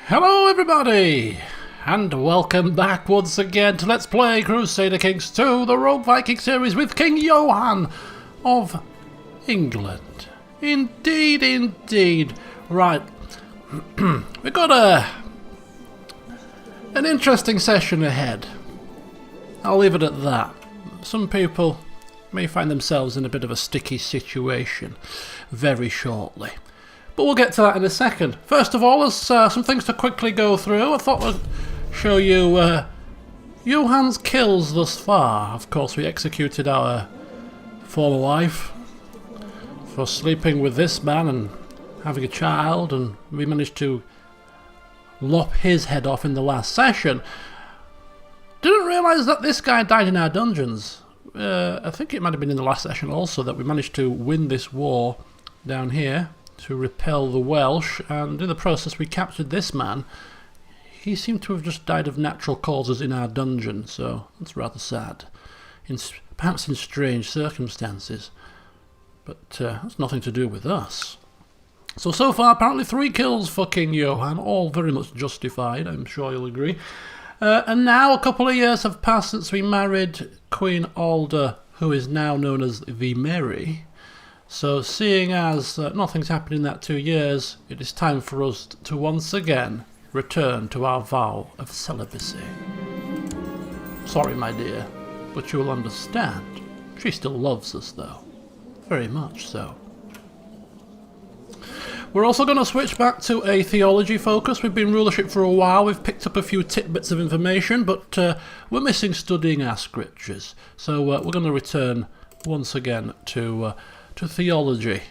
Hello everybody, and welcome back once again to Let's Play Crusader Kings 2, the Rogue Viking series with King Johann of England. Indeed, indeed. Right, we've got an interesting session ahead. I'll leave it at that. Some people may find themselves in a bit of a sticky situation very shortly. But we'll get to that in a second. First of all, there's some things to quickly go through. I thought I'd show you Johann's kills thus far. Of course, we executed our former wife for sleeping with this man and having a child, and we managed to lop his head off in the last session. Didn't realise that this guy died in our dungeons. I think it might have been in the last session also that we managed to win this war down here to repel the Welsh, and in the process we captured this man. He seemed to have just died of natural causes in our dungeon, so that's rather sad. Perhaps in strange circumstances, but that's nothing to do with us. So far apparently 3 kills for King Johann, all very much justified, I'm sure you'll agree. And now a couple of years have passed since we married Queen Alda, who is now known as the Mary. So seeing as nothing's happened in that 2 years, it is time for us to once again return to our vow of celibacy. Sorry, my dear, but you will understand. She still loves us, though. Very much so. We're also going to switch back to a theology focus. We've been rulership for a while. We've picked up a few tidbits of information, but we're missing studying our scriptures. So we're going to return once again to theology.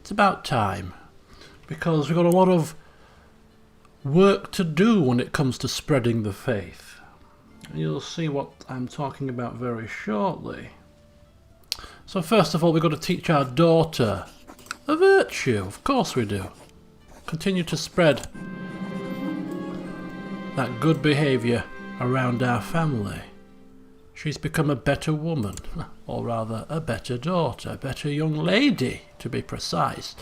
It's about time, because we've got a lot of work to do when it comes to spreading the faith. You'll see what I'm talking about very shortly. So first of all, we've got to teach our daughter a virtue. Of course we do. Continue to spread that good behaviour around our family. She's become a better woman, or rather a better daughter, a better young lady, to be precise.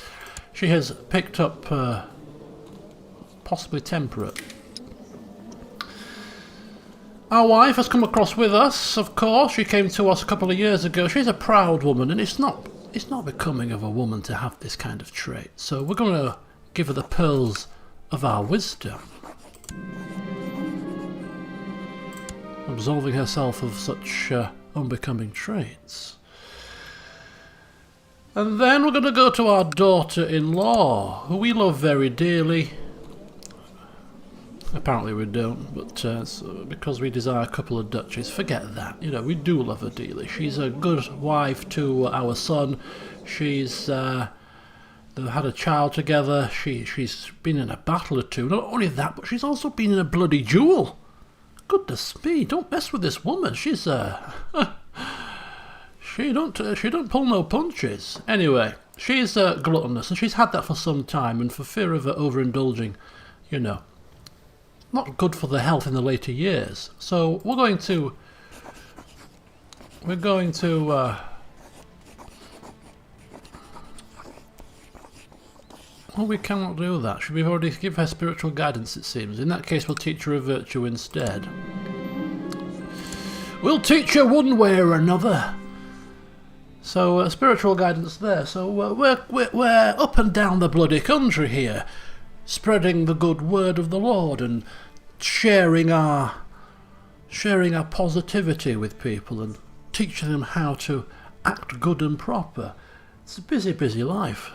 She has picked up possibly temperate. Our wife has come across with us, of course. She came to us a couple of years ago. She's a proud woman, and it's not becoming of a woman to have this kind of trait. So we're going to give her the pearls of our wisdom, absolving herself of such unbecoming traits. And then we're going to go to our daughter-in-law, who we love very dearly. Apparently we don't, but because we desire a couple of duchies, forget that. You know, we do love her dearly. She's a good wife to our son. They've had a child together. She's been in a battle or two. Not only that, but she's also been in a bloody duel. Goodness me, don't mess with this woman. She's she don't pull no punches. Anyway, she's gluttonous, and she's had that for some time, and for fear of overindulging, you know, not good for the health in the later years. So we're going to well, we cannot do that. Should we already give her spiritual guidance, it seems? In that case, we'll teach her a virtue instead. We'll teach her one way or another. So, spiritual guidance there. So, we're up and down the bloody country here, spreading the good word of the Lord and sharing our positivity with people and teaching them how to act good and proper. It's a busy, busy life.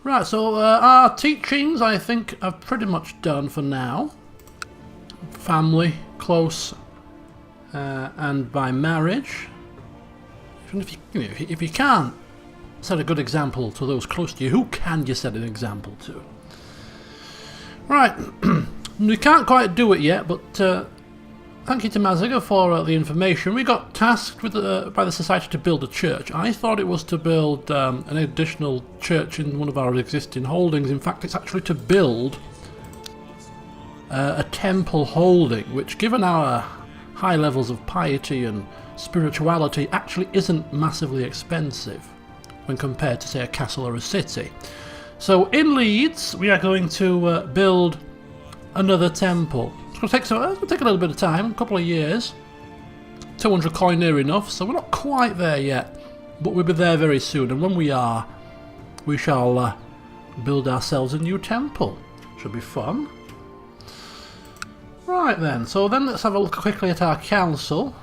Right, so our teachings, I think, are pretty much done for now. Family, close, and by marriage. Even if you can't set a good example to those close to you, who can you set an example to? Right, we can't quite do it yet, but thank you to Maziga for the information. We got tasked with by the Society to build a church. I thought it was to build an additional church in one of our existing holdings. In fact, it's actually to build a temple holding, which, given our high levels of piety and spirituality, actually isn't massively expensive when compared to, say, a castle or a city. So in Leeds, we are going to build another temple. It's going to take a little bit of time, a couple of years. 200 coin near enough, so we're not quite there yet, but we'll be there very soon. And when we are, we shall build ourselves a new temple. Should be fun. Right then, so then let's have a look quickly at our council.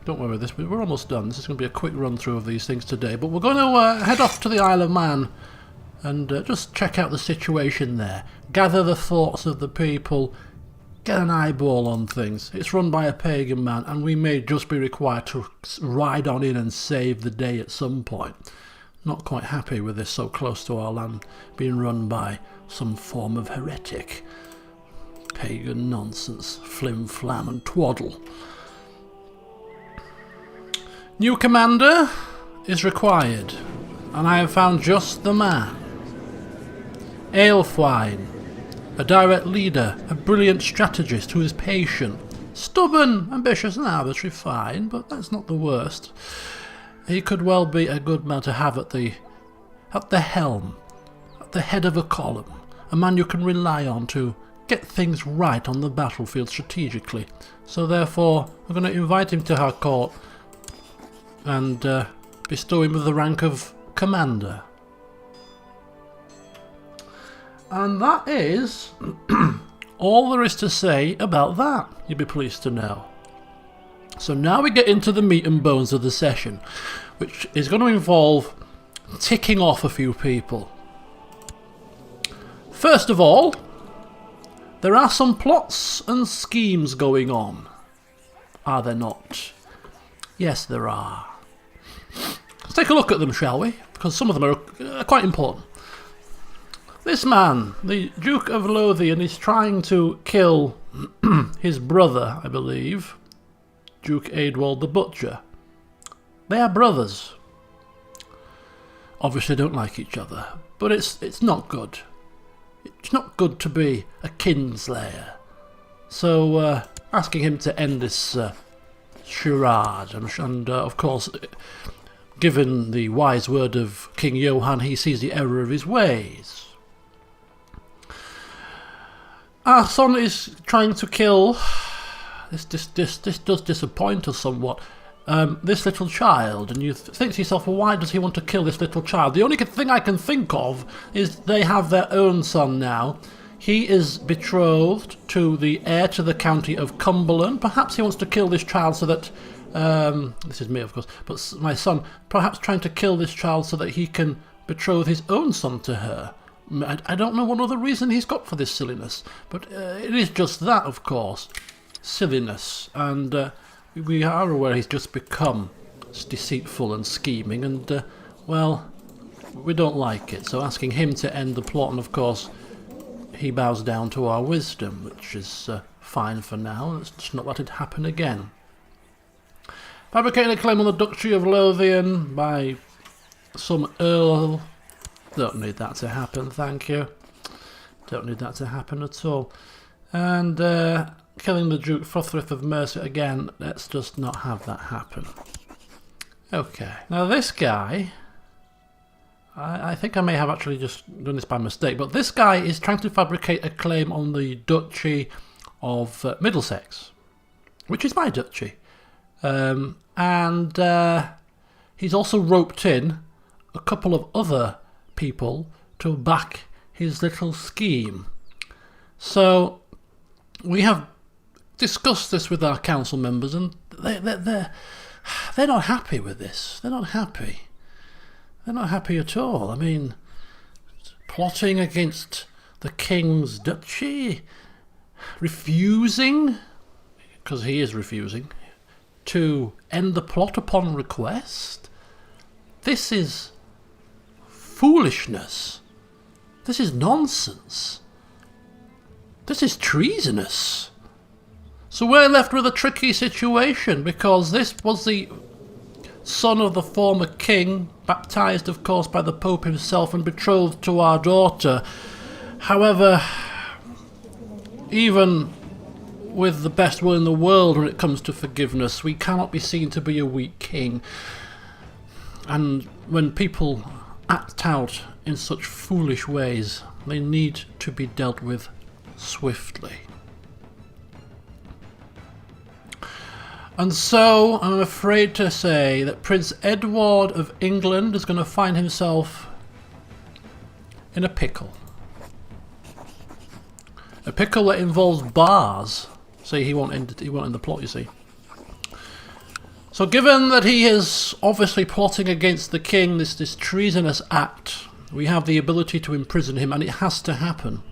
Don't worry, we're almost done. This is going to be a quick run through of these things today, but we're going to head off to the Isle of Man and just check out the situation there. Gather the thoughts of the people, get an eyeball on things. It's run by a pagan man, and we may just be required to ride on in and save the day at some point. Not quite happy with this so close to our land being run by some form of heretic. Pagan nonsense, flim flam and twaddle. New commander is required, and I have found just the man. Aelfwine, a direct leader, a brilliant strategist who is patient, stubborn, ambitious and arbitrary, fine, but that's not the worst. He could well be a good man to have at the helm, at the head of a column, a man you can rely on to get things right on the battlefield strategically. So therefore, we're going to invite him to our court and bestow him with the rank of commander. And that is all there is to say about that, you'd be pleased to know. So now we get into the meat and bones of the session, which is going to involve ticking off a few people. First of all, there are some plots and schemes going on. Are there not? Yes, there are. Let's take a look at them, shall we? Because some of them are quite important. This man, the Duke of Lothian, is trying to kill his brother, I believe, Duke Aedwald the Butcher. They are brothers. Obviously don't like each other, but it's not good. It's not good to be a kinslayer. So asking him to end this charade, and of course, given the wise word of King Johann, he sees the error of his ways. Our son is trying to kill, this does disappoint us somewhat, this little child, and you think to yourself, well, why does he want to kill this little child? The only thing I can think of is they have their own son now. He is betrothed to the heir to the county of Cumberland. Perhaps he wants to kill this child so that, this is me of course, but my son, perhaps trying to kill this child so that he can betroth his own son to her. I don't know what other reason he's got for this silliness, but it is just that, of course, silliness, and we are aware he's just become deceitful and scheming, and well, we don't like it, so asking him to end the plot, and of course he bows down to our wisdom, which is fine for now. Let's just not let it happen again. Fabricating a claim on the Duchy of Lothian by some Earl. Don't need that to happen, thank you. Don't need that to happen at all. And killing the Duke Frothrith of Mercia again, let's just not have that happen. Okay, now this guy, I think I may have actually just done this by mistake, but this guy is trying to fabricate a claim on the Duchy of Middlesex, which is my duchy. And he's also roped in a couple of other people to back his little scheme. So we have discussed this with our council members, and they're not happy with this. They're not happy. They're not happy at all. I mean, plotting against the king's duchy, refusing, because he is refusing, to end the plot upon request. This is foolishness. This is nonsense. This is treasonous. So we're left with a tricky situation, because this was the son of the former king, baptised of course by the Pope himself and betrothed to our daughter. However, even with the best will in the world when it comes to forgiveness, we cannot be seen to be a weak king. And when people act out in such foolish ways, they need to be dealt with swiftly. And so, I'm afraid to say that Prince Edward of England is going to find himself in a pickle. A pickle that involves bars. See, he won't end the plot, you see. So given that he is obviously plotting against the king, this treasonous act, we have the ability to imprison him, and it has to happen.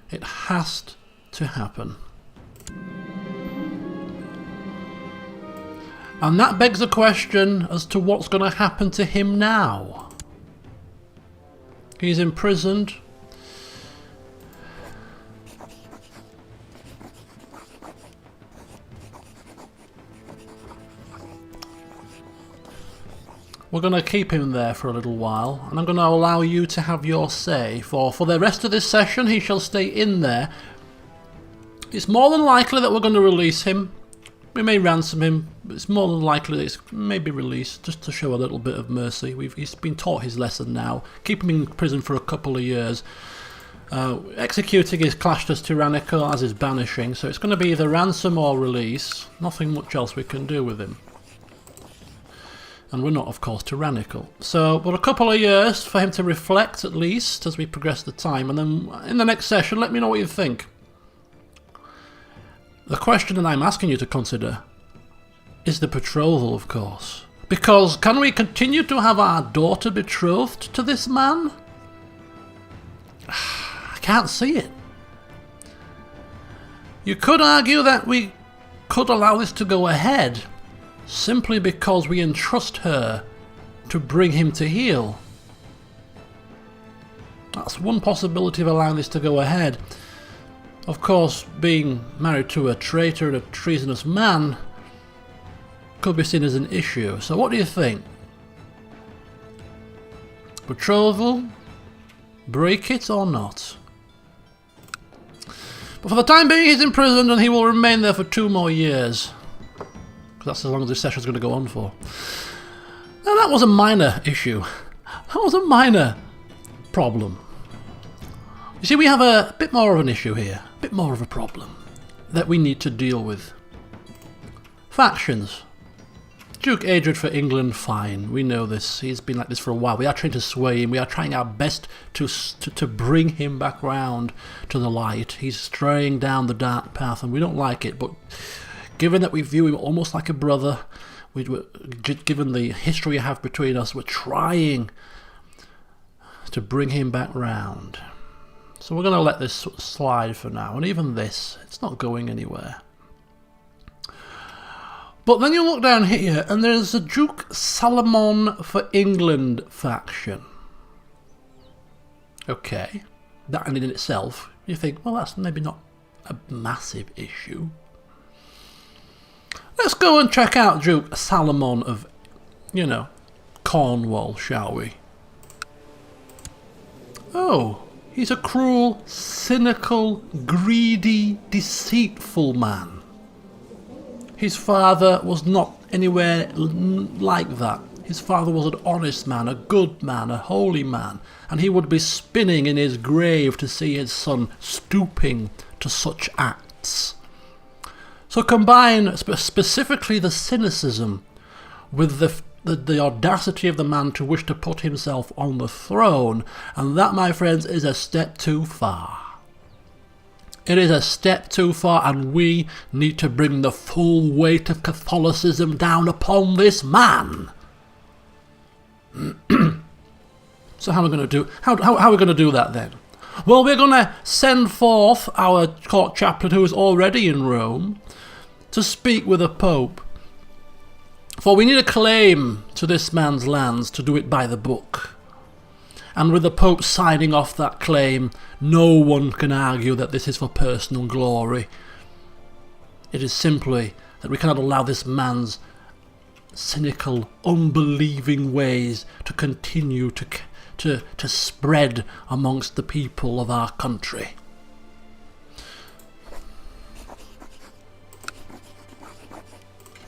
It has to happen. And that begs the question as to what's going to happen to him now. He's imprisoned. We're going to keep him there for a little while, and I'm going to allow you to have your say. For the rest of this session, he shall stay in there. It's more than likely that we're going to release him. We may ransom him, but it's more than likely that he's maybe released, just to show a little bit of mercy. He's been taught his lesson now. Keep him in prison for a couple of years. Executing is clashed as tyrannical, as is banishing, so it's going to be either ransom or release. Nothing much else we can do with him. And we're not, of course, tyrannical. So, but a couple of years for him to reflect, at least, as we progress the time. And then, in the next session, let me know what you think. The question that I'm asking you to consider is the betrothal, of course. Because, can we continue to have our daughter betrothed to this man? I can't see it. You could argue that we could allow this to go ahead, simply because we entrust her to bring him to heel. That's one possibility of allowing this to go ahead. Of course, being married to a traitor and a treasonous man could be seen as an issue. So what do you think? Betrothal? Break it or not? But for the time being, he's imprisoned and he will remain there for 2 more years. That's as long as this session's going to go on for. Now that was a minor issue. That was a minor problem. You see, we have a bit more of an issue here. A bit more of a problem that we need to deal with. Factions. Duke Adred for England, fine. We know this. He's been like this for a while. We are trying to sway him. We are trying our best to bring him back round to the light. He's straying down the dark path and we don't like it, but given that we view him almost like a brother, given the history we have between us, we're trying to bring him back round. So we're going to let this slide for now, and even this, it's not going anywhere. But then you look down here, and there's a Duke Salomon for England faction. Okay, that in itself, you think, well, that's maybe not a massive issue. Let's go and check out Duke Salomon of, Cornwall, shall we? Oh, he's a cruel, cynical, greedy, deceitful man. His father was not anywhere like that. His father was an honest man, a good man, a holy man, and he would be spinning in his grave to see his son stooping to such acts. So combine specifically the cynicism with the audacity of the man to wish to put himself on the throne, and that, my friends, is a step too far. It is a step too far, and we need to bring the full weight of Catholicism down upon this man. So how are we going to do? How are we going to do that then? Well, we're going to send forth our court chaplain, who is already in Rome, to speak with the Pope. For we need a claim to this man's lands to do it by the book. And with the Pope signing off that claim, no one can argue that this is for personal glory. It is simply that we cannot allow this man's cynical, unbelieving ways to continue to spread amongst the people of our country.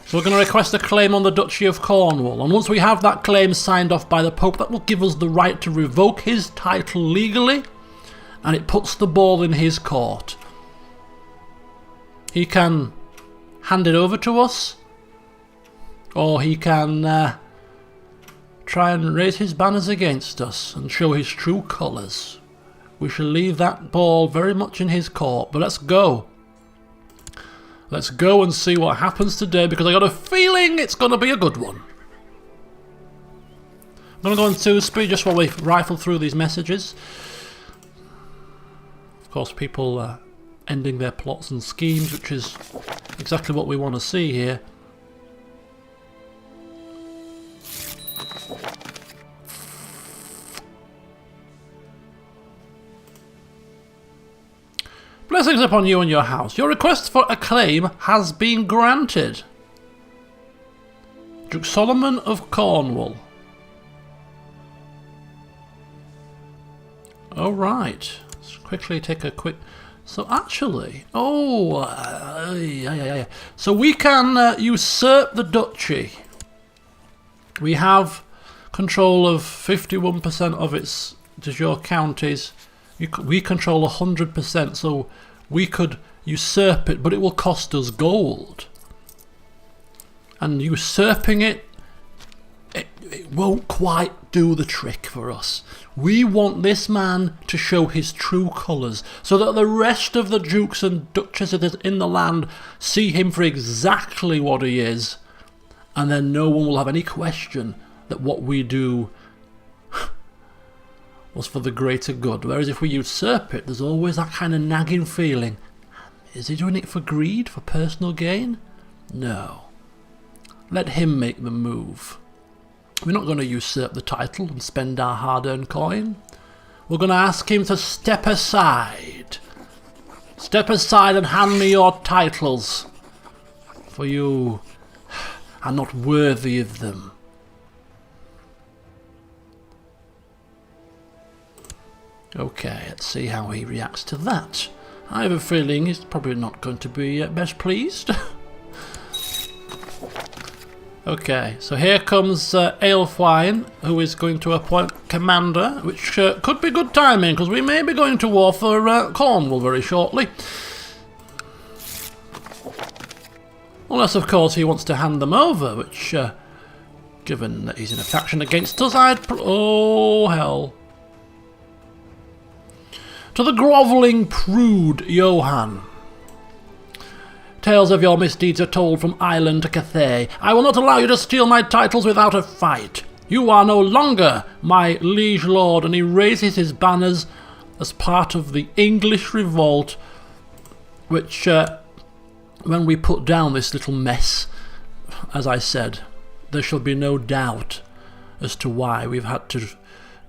So we're going to request a claim on the Duchy of Cornwall, and once we have that claim signed off by the Pope, that will give us the right to revoke his title legally and it puts the ball in his court. He can hand it over to us, or he can try and raise his banners against us and show his true colours. We shall leave that ball very much in his court, but let's go. Let's go and see what happens today, because I got a feeling it's going to be a good one. I'm going to go into speed just while we rifle through these messages. Of course, people ending their plots and schemes, which is exactly what we want to see here. Blessings upon you and your house. Your request for acclaim has been granted. Duke Solomon of Cornwall. All right. Let's quickly take a quick... So actually... yeah. So we can usurp the duchy. We have control of 51% of its de jure counties. We control 100%, so we could usurp it, but it will cost us gold. And usurping it won't quite do the trick for us. We want this man to show his true colours, so that the rest of the dukes and duchesses in the land see him for exactly what he is, and then no one will have any question that what we do was for the greater good. Whereas if we usurp it, there's always that kind of nagging feeling. Is he doing it for greed, for personal gain? No. Let him make the move. We're not going to usurp the title and spend our hard-earned coin. We're going to ask him to step aside. Step aside and hand me your titles, for you are not worthy of them. Okay, let's see how he reacts to that. I have a feeling he's probably not going to be best pleased. Okay, so here comes Aelfwine, who is going to appoint commander, which could be good timing, because we may be going to war for Cornwall very shortly. Unless, of course, he wants to hand them over, which, given that he's in a faction against us, oh, hell. To the grovelling prude Johann. Tales of your misdeeds are told from Ireland to Cathay. I will not allow you to steal my titles without a fight. You are no longer my liege lord, and he raises his banners as part of the English revolt, which, when we put down this little mess, as I said, there shall be no doubt as to why we've had to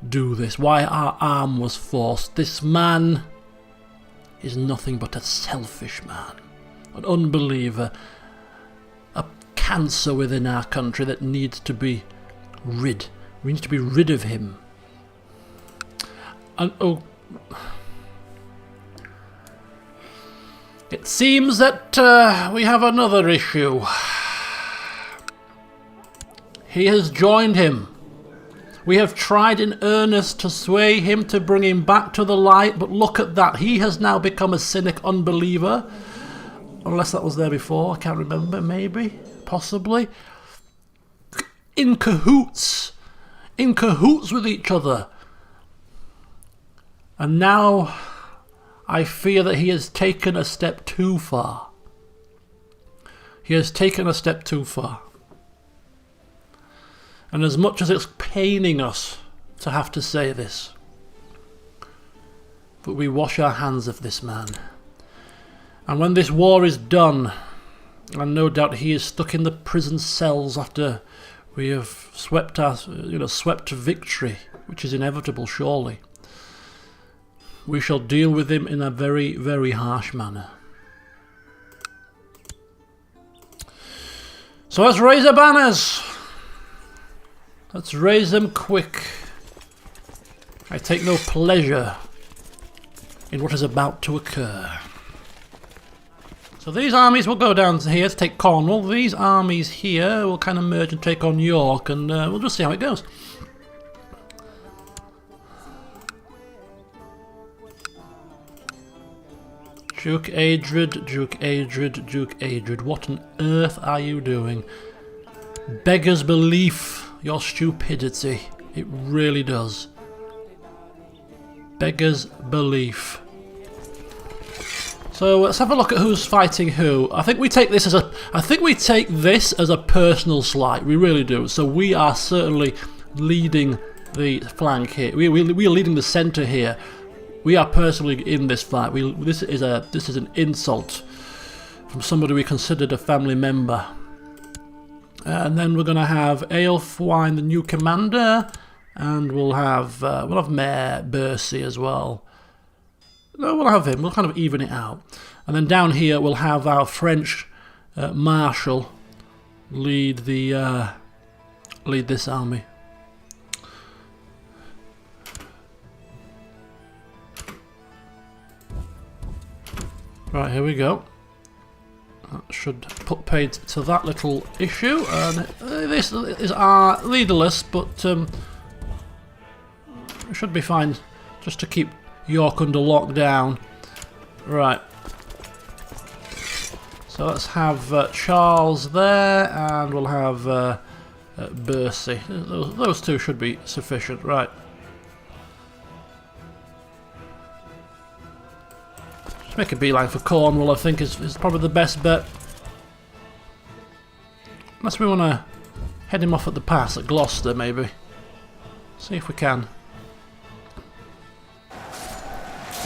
do this, why our arm was forced. This man is nothing but a selfish man, an unbeliever, a cancer within our country that needs to be rid. We need to be rid of him. And oh, it seems that we have another issue. He has joined him. We have tried in earnest to sway him, to bring him back to the light, but look at that. He has now become a cynic unbeliever. Unless that was there before, I can't remember, maybe, possibly. In cahoots with each other. And now I fear that he has taken a step too far. He has taken a step too far. And as much as it's paining us to have to say this, but we wash our hands of this man. And when this war is done, and no doubt he is stuck in the prison cells after we have swept to victory, which is inevitable surely, we shall deal with him in a very, very harsh manner. So let's raise our banners. Let's raise them quick. I take no pleasure in what is about to occur. So these armies will go down to here to take Cornwall. These armies here will kind of merge and take on York, and we'll just see how it goes. Duke Adrid, Duke Adrid, Duke Adrid. What on earth are you doing? Beggars belief your stupidity. It really does. Beggars belief. So let's have a look at who's fighting who. I think we take this as a personal slight. We really do. So we are certainly leading the flank here. We are leading the centre here. We are personally in this fight. This is an insult from somebody we considered a family member. And then we're going to have Aelfwine, the new commander, and we'll have Mayor Bercy as well. No, we'll have him. We'll kind of even it out. And then down here we'll have our French Marshal lead this army. Right, here we go. That should put paid to that little issue. And this is our leaderless, but it should be fine just to keep York under lockdown. Right. So let's have Charles there, and we'll have Bercy. Those two should be sufficient. Right. Just make a beeline for Cornwall, I think, is probably the best bet. Unless we want to head him off at the pass at Gloucester, maybe. See if we can.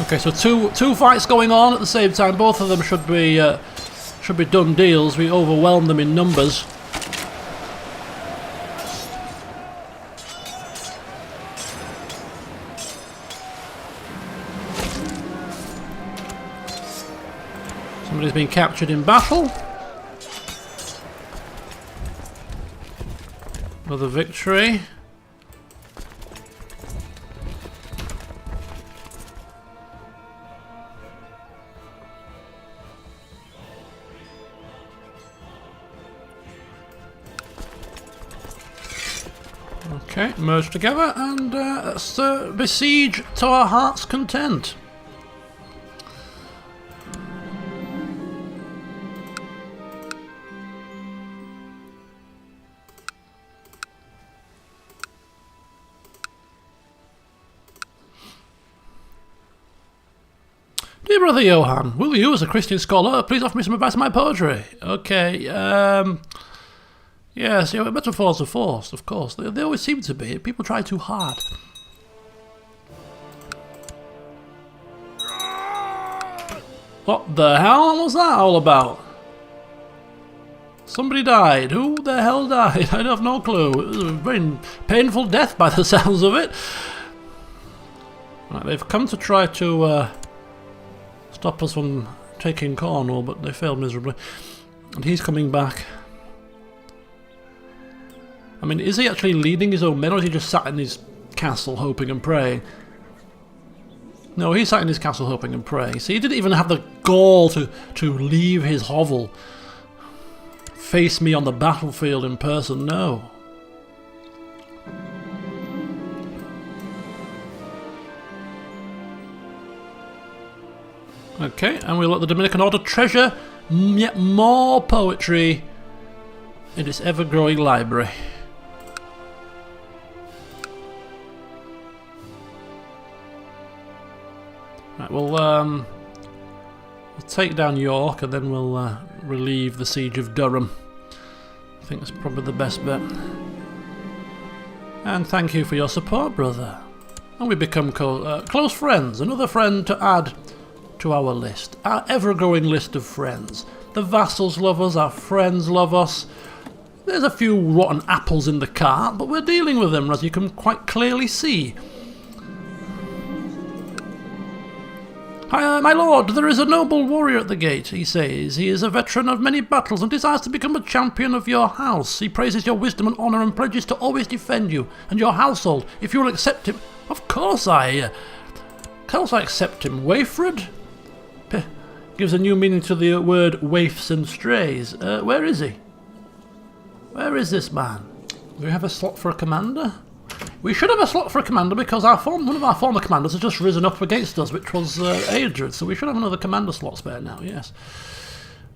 Okay, so two fights going on at the same time. Both of them should be done deals. We overwhelmed them in numbers. Somebody's been captured in battle. Another victory. Okay, merge together and let's besiege to our heart's content. Dear brother Johann, will you, as a Christian scholar, please offer me some advice on my poetry? Okay, yes, yeah, metaphors are forced, of course. They always seem to be. People try too hard. What the hell was that all about? Somebody died. Who the hell died? I have no clue. It was a very painful death by the sounds of it. Right, they've come to try to stop us from taking Cornwall, but they failed miserably. And he's coming back. I mean, is he actually leading his own men, or is he just sat in his castle hoping and praying? No, he sat in his castle hoping and praying. See, he didn't even have the gall to leave his hovel. Face me on the battlefield in person, no. Okay, and we'll let the Dominican Order treasure yet more poetry in its ever-growing library. Right, we'll take down York and then we'll relieve the siege of Durham. I think that's probably the best bet. And thank you for your support, brother. And we become close friends. Another friend to add to our list. Our ever-growing list of friends. The vassals love us, our friends love us. There's a few rotten apples in the cart, but we're dealing with them, as you can quite clearly see. My lord, there is a noble warrior at the gate, he says. He is a veteran of many battles and desires to become a champion of your house. He praises your wisdom and honour and pledges to always defend you and your household, if you will accept him. Of course I accept him. Waifred? Gives a new meaning to the word waifs and strays. Where is he? Where is this man? Do we have a slot for a commander? We should have a slot for a commander because one of our former commanders has just risen up against us, which was Adrian, so we should have another commander slot spare now, yes.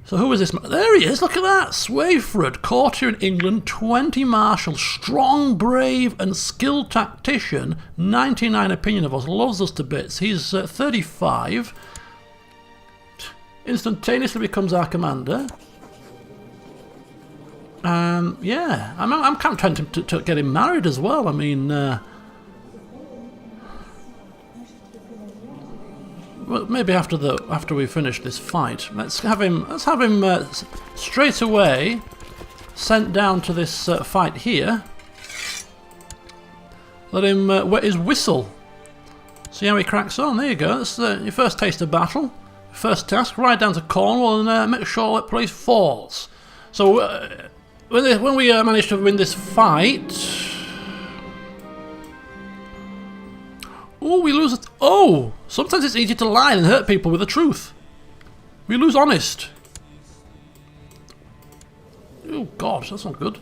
So who is this man? There he is, look at that! Swayford, courtier in England, 20 marshal, strong, brave and skilled tactician, 99 opinion of us, loves us to bits. He's 35, instantaneously becomes our commander. Yeah, I'm kind of trying to get him married as well. I mean, well, maybe after we finish this fight, let's have him straight away sent down to this fight here. Let him wet his whistle. See how he cracks on. There you go. That's your first taste of battle. First task: ride down to Cornwall and make sure that place falls. So. When we managed to win this fight... Oh, we lose it. Oh! Sometimes it's easy to lie and hurt people with the truth. We lose honest. Oh, God, that's not good.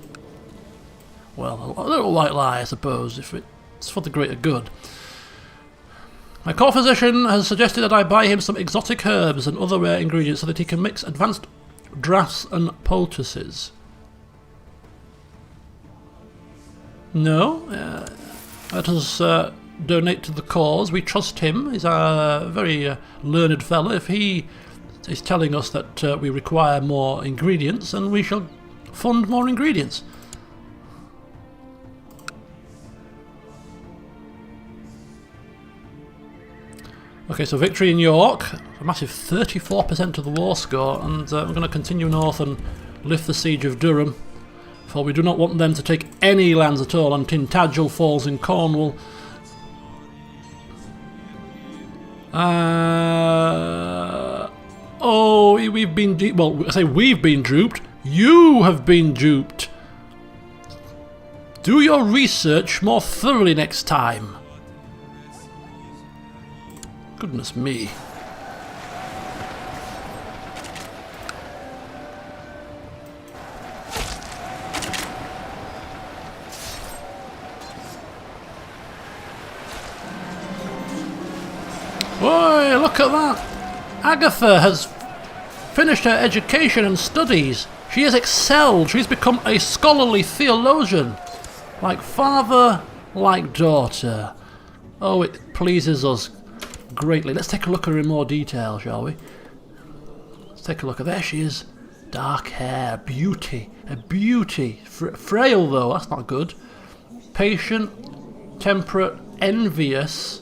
Well, a little white lie, I suppose, if it's for the greater good. My core physician has suggested that I buy him some exotic herbs and other rare ingredients so that he can mix advanced drafts and poultices. No, let us donate to the cause. We trust him. He's a very learned fellow. If he is telling us that we require more ingredients, then we shall fund more ingredients. Okay, so victory in York, a massive 34% of the war score, and we're going to continue north and lift the siege of Durham. For we do not want them to take any lands at all, and Tintagel falls in Cornwall. Oh, we've been... well, I say we've been duped. You have been duped. Do your research more thoroughly next time. Goodness me. Boy, look at that! Agatha has finished her education and studies. She has excelled. She's become a scholarly theologian. Like father, like daughter. Oh, it pleases us greatly. Let's take a look at her in more detail, shall we? Let's take a look at... there she is. Dark hair, beauty. A beauty. Frail, though, that's not good. Patient, temperate, envious...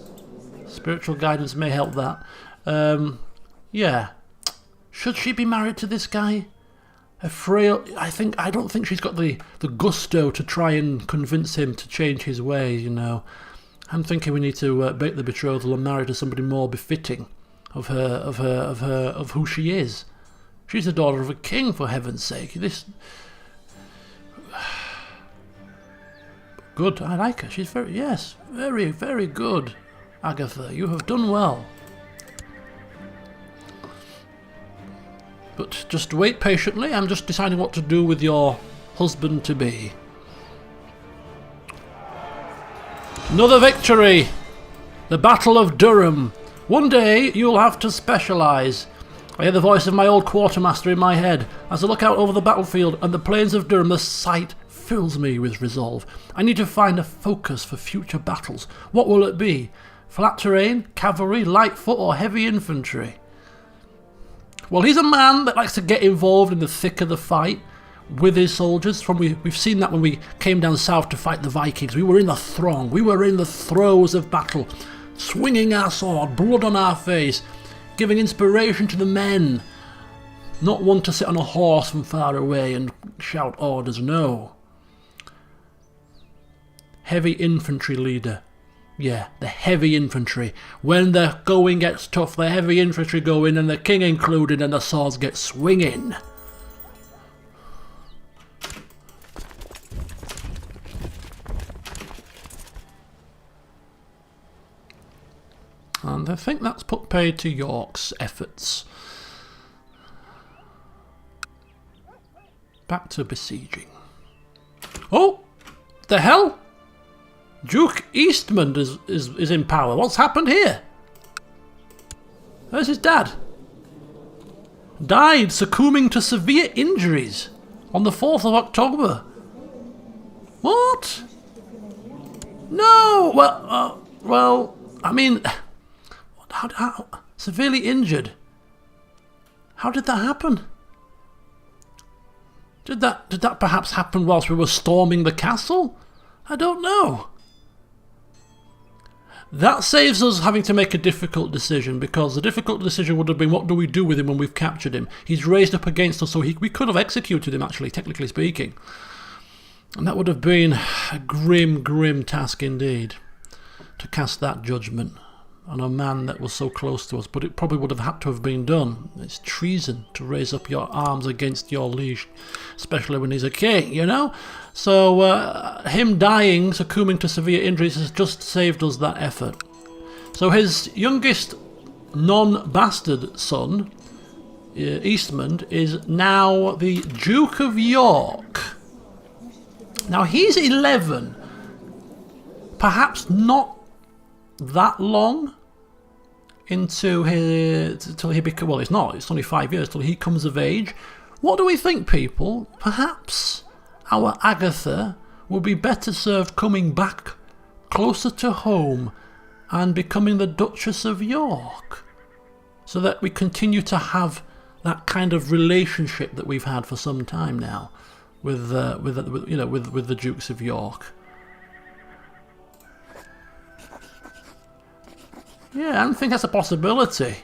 spiritual guidance may help that. Yeah. Should she be married to this guy? A frail... I don't think she's got the gusto to try and convince him to change his ways, you know. I'm thinking we need to break the betrothal and marry to somebody more befitting of who she is. She's the daughter of a king, for heaven's sake. This... good, I like her. She's very... yes, very, very good. Agatha, you have done well. But just wait patiently. I'm just deciding what to do with your husband-to-be. Another victory! The Battle of Durham. One day you'll have to specialise. I hear the voice of my old quartermaster in my head. As I look out over the battlefield and the plains of Durham, the sight fills me with resolve. I need to find a focus for future battles. What will it be? Flat terrain, cavalry, light foot or heavy infantry? Well, he's a man that likes to get involved in the thick of the fight with his soldiers. We've seen that when we came down south to fight the Vikings. We were in the throng. We were in the throes of battle, swinging our sword, blood on our face, giving inspiration to the men. Not one to sit on a horse from far away and shout orders, no. Heavy infantry leader. Yeah, the heavy infantry. When the going gets tough, the heavy infantry go in, and the king included, and the swords get swinging. And I think that's put paid to York's efforts. Back to besieging. Oh! The hell? Duke Eastman is in power. What's happened here? Where's his dad? Died succumbing to severe injuries on the 4th of October. What? No! Well, I mean, how severely injured? How did that happen? Did that perhaps happen whilst we were storming the castle? I don't know. That saves us having to make a difficult decision, because the difficult decision would have been, what do we do with him when we've captured him? He's raised up against us, so we could have executed him, actually, technically speaking. And that would have been a grim, grim task indeed, to cast that judgment on a man that was so close to us. But it probably would have had to have been done. It's treason to raise up your arms against your liege, especially when he's a king, you know? So him dying, succumbing to severe injuries, has just saved us that effort. So his youngest non-bastard son, Eastman, is now the Duke of York. Now he's 11, perhaps not that long into his, till he becomes, well, it's only 5 years till he comes of age. What do we think, people? Perhaps our Agatha will be better served coming back closer to home and becoming the Duchess of York, so that we continue to have that kind of relationship that we've had for some time now with the Dukes of York. Yeah, I think that's a possibility.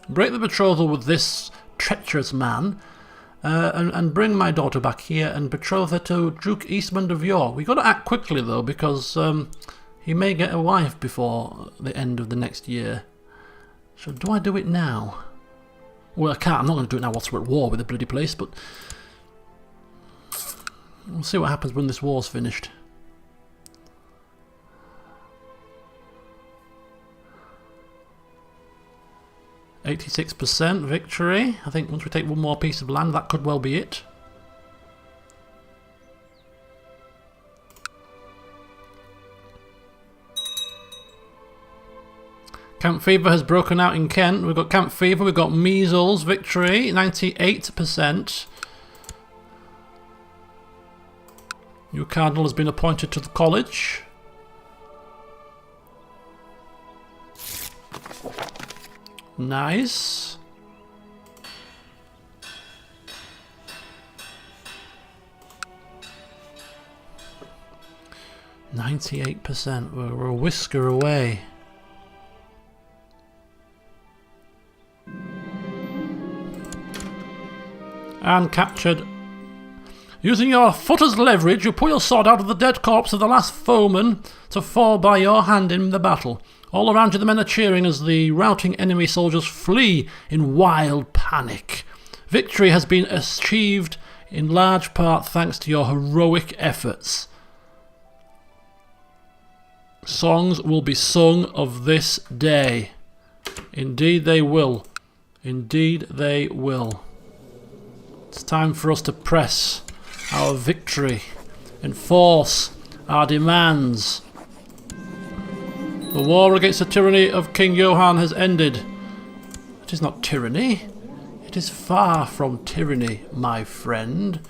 Break the betrothal with this treacherous man, and bring my daughter back here and betroth her to Duke Eastman of York. We've got to act quickly though, because he may get a wife before the end of the next year. So do I do it now? Well, I can't. I'm not going to do it now whilst we're at war with the bloody place, but we'll see what happens when this war's finished. %86 victory. I think once we take one more piece of land, that could well be it. Camp fever has broken out in Kent. We've got camp fever, we've got measles, victory, 98%. New cardinal has been appointed to the college. Nice. %. We're a whisker away. And captured. Using your foot as leverage, you pull your sword out of the dead corpse of the last foeman to fall by your hand in the battle. All around you the men are cheering as the routing enemy soldiers flee in wild panic. Victory has been achieved in large part thanks to your heroic efforts. Songs will be sung of this day. Indeed they will. Indeed they will. It's time for us to press our victory, enforce our demands. The war against the tyranny of King Johann has ended. It is not tyranny. It is far from tyranny, my friend.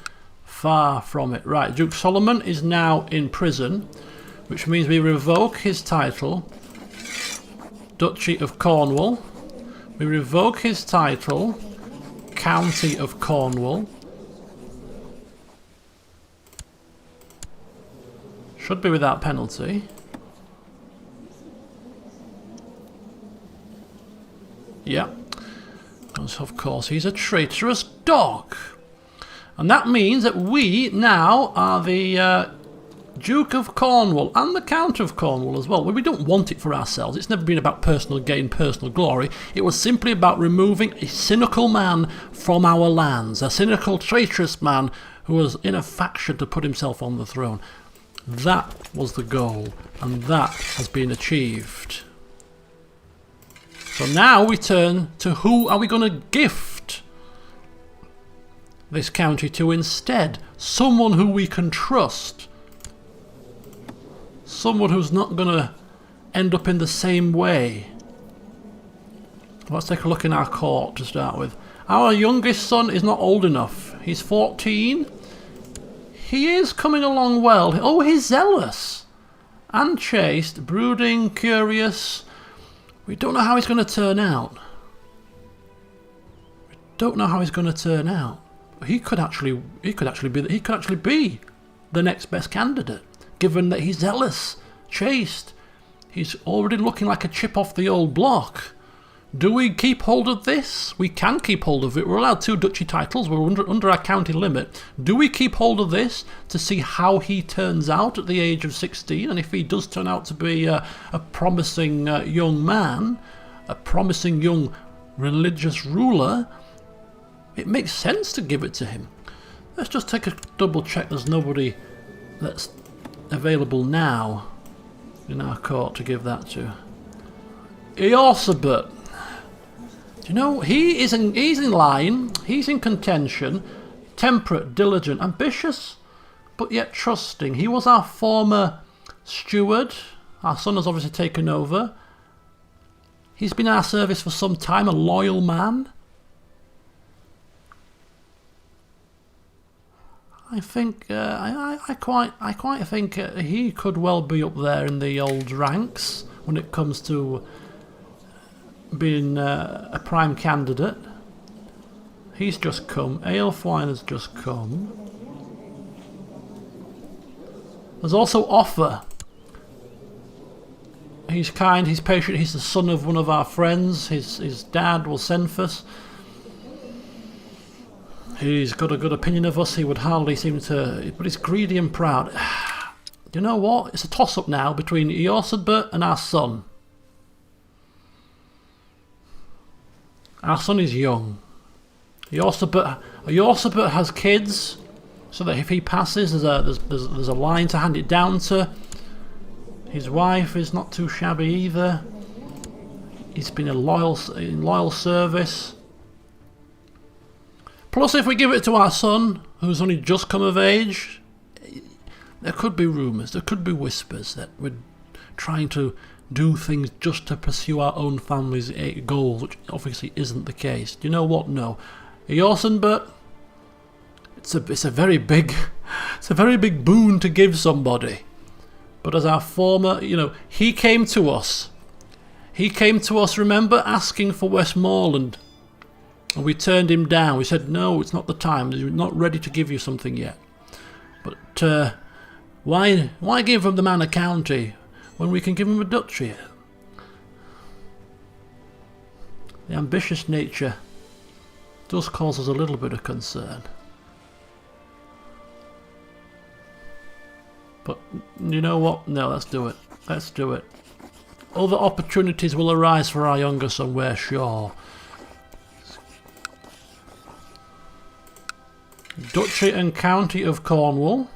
Far from it. Right, Duke Solomon is now in prison, which means we revoke his title, Duchy of Cornwall. We revoke his title, County of Cornwall. Should be without penalty. Yeah. Because of course he's a traitorous dog. And that means that we now are the Duke of Cornwall and the Count of Cornwall as well. We don't want it for ourselves. It's never been about personal gain, personal glory. It was simply about removing a cynical man from our lands. A cynical, traitorous man who was in a faction to put himself on the throne. That was the goal, and that has been achieved. So now we turn to who are we going to gift this county to instead? Someone who we can trust. someone who's not going to end up in the same way. Let's take a look in our court to start with. Our youngest son is not old enough. He's 14. He is coming along well. Oh, he's zealous and chaste, brooding, curious. We don't know how he's going to turn out. We don't know how he's going to turn out. He could actually be the next best candidate, given that he's zealous, chaste. He's already looking like a chip off the old block. Do we keep hold of this? We can keep hold of it. We're allowed 2 duchy titles. We're under our county limit. Do we keep hold of this to see how he turns out at the age of 16? And if he does turn out to be a promising young man, a promising young religious ruler, it makes sense to give it to him. Let's just take a double check there's nobody that's available now in our court to give that to. Eorsabert. Do you know, he's in line, he's in contention, temperate, diligent, ambitious, but yet trusting. He was our former steward. Our son has obviously taken over. He's been in our service for some time, a loyal man. I think I quite think he could well be up there in the old ranks when it comes to being a prime candidate. He's just come. Aelfwine has just come. There's also Offer. He's kind, he's patient, he's the son of one of our friends. His dad was Senfus. He's got a good opinion of us. He would hardly seem to... But he's greedy and proud. You know what? It's a toss-up now between Eorsabert and our son. Our son is young. Eorsabert has kids, so that if he passes, there's a line to hand it down to. His wife is not too shabby either. He's been in loyal service. Plus, if we give it to our son, who's only just come of age, there could be rumours, there could be whispers that we're trying to do things just to pursue our own family's goals, which obviously isn't the case. Do you know what? No. Eorsabert, it's a very big boon to give somebody. But as our former, he came to us. He came to us, remember, asking for Westmoreland. And we turned him down. We said, no, it's not the time. We're not ready to give you something yet. But why give him the manor county when we can give him a duchy? The ambitious nature does cause us a little bit of concern. But you know what? No, let's do it. Let's do it. Other opportunities will arise for our younger son, we're sure. Duchy and County of Cornwall.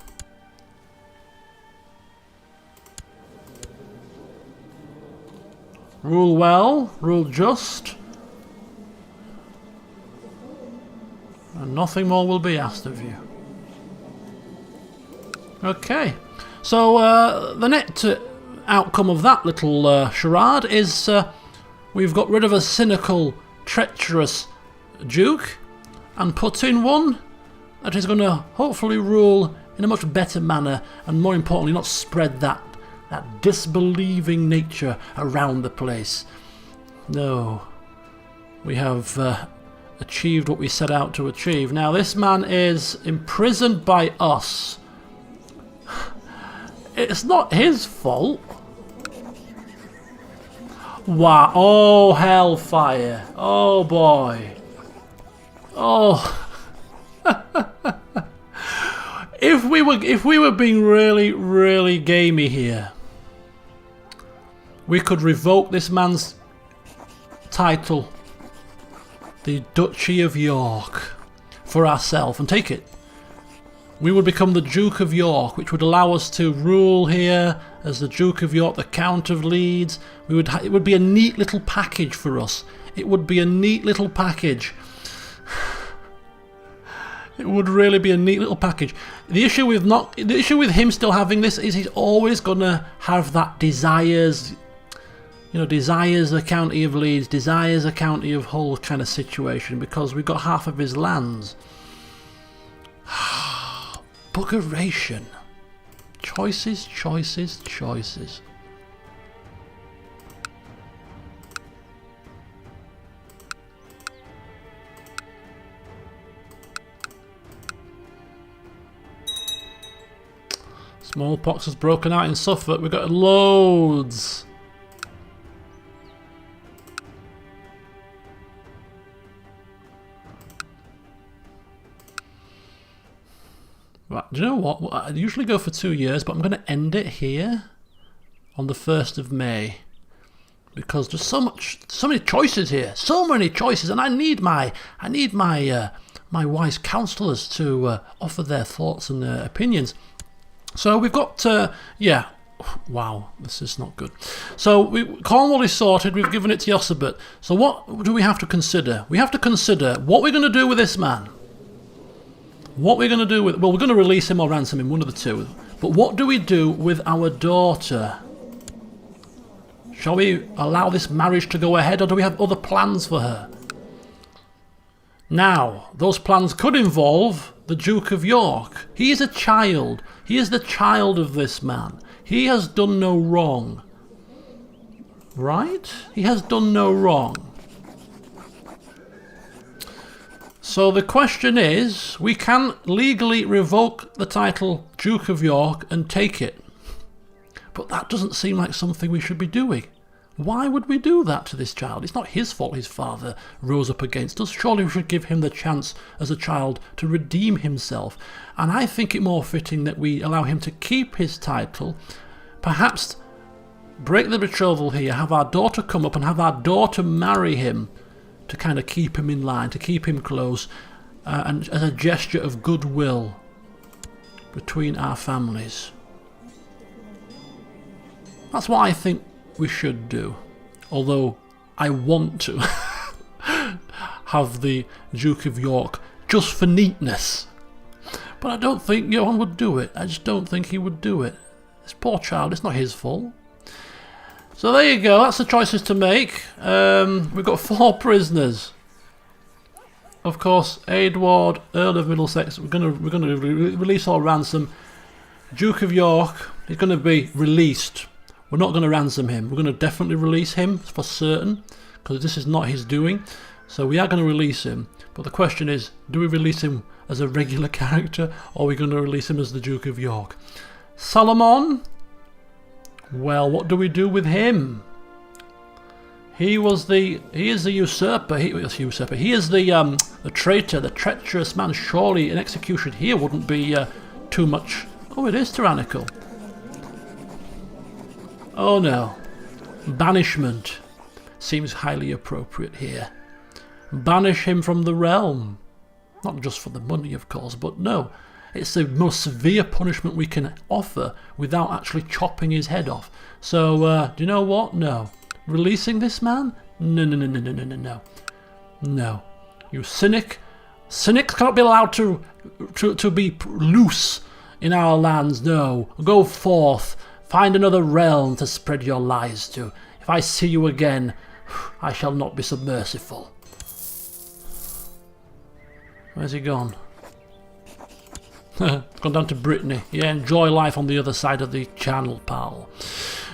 Rule well, rule just. And nothing more will be asked of you. Okay. So the net outcome of that little charade is we've got rid of a cynical, treacherous Duke and put in one that is going to hopefully rule in a much better manner, and more importantly not spread that disbelieving nature around the place. No, we have achieved what we set out to achieve. Now this man is imprisoned by us. It's not his fault. Wow. Oh, hellfire. Oh boy. Oh. If we were being really gamey here, we could revoke this man's title, the Duchy of York, for ourselves and take it. We would become the Duke of York, which would allow us to rule here as the Duke of York, the Count of Leeds. It would be a neat little package for us. It would be a neat little package. It would really be a neat little package. The issue with him still having this is he's always gonna have that desires. You know, desires a county of Leeds, desires a county of Hull kind of situation, because we've got half of his lands. Buggeration. Choices, choices, choices. Smallpox has broken out in Suffolk. We've got loads. Right, do you know what? I usually go for 2 years, but I'm going to end it here on the 1st of May. Because there's so many choices here. So many choices, and I need my wise counsellors to offer their thoughts and their opinions. So we've got, yeah, wow, this is not good. So Cornwall is sorted, we've given it to Yossabet. So what do we have to consider? We have to consider what we're going to do with this man. What we're going to do with, well, we're going to release him or ransom him, one of the two. But what do we do with our daughter? Shall we allow this marriage to go ahead, or do we have other plans for her? Now, those plans could involve the Duke of York. He is a child. He is the child of this man. He has done no wrong. Right? He has done no wrong. So the question is, we can legally revoke the title Duke of York and take it. But that doesn't seem like something we should be doing. Why would we do that to this child? It's not his fault his father rose up against us. Surely we should give him the chance as a child to redeem himself. And I think it more fitting that we allow him to keep his title, perhaps break the betrothal here, have our daughter come up and have our daughter marry him to kind of keep him in line, to keep him close, and as a gesture of goodwill between our families. That's what I think we should do, although I want to have the Duke of York just for neatness. But I don't think Johann would do it. I just don't think he would do it. This poor child, it's not his fault. So there you go, that's the choices to make. We've got 4 prisoners. Of course, Edward, Earl of Middlesex, we're going to release or ransom. Duke of York is going to be released. We're not going to ransom him. We're going to definitely release him for certain, because this is not his doing. So we are going to release him. But the question is, do we release him as a regular character, or are we going to release him as the Duke of York? Solomon? Well, what do we do with him? He is the usurper. He is the traitor, the treacherous man. Surely an execution here wouldn't be too much. Oh, it is tyrannical. Oh no. Banishment seems highly appropriate here. Banish him from the realm. Not just for the money, of course, but no. It's the most severe punishment we can offer without actually chopping his head off. So, do you know what? No. Releasing this man? No, no, no, no, no, no, no, no. No. You cynic. Cynics cannot be allowed to be loose in our lands. No. Go forth. Find another realm to spread your lies to. If I see you again, I shall not be so merciful. Where's he gone? Gone down to Brittany. Yeah, enjoy life on the other side of the channel, pal.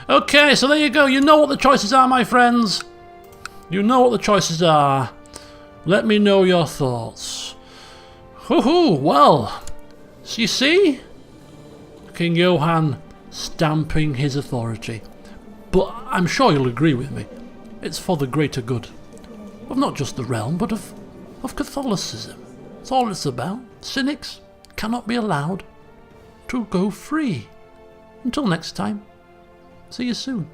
Okay, so there you go. You know what the choices are, my friends. You know what the choices are. Let me know your thoughts. Hoo-hoo, well, so you see? King Johann stamping his authority. But I'm sure you'll agree with me. It's for the greater good. Of not just the realm, but of Catholicism. That's all it's about. Cynics cannot be allowed to go free. Until next time, see you soon.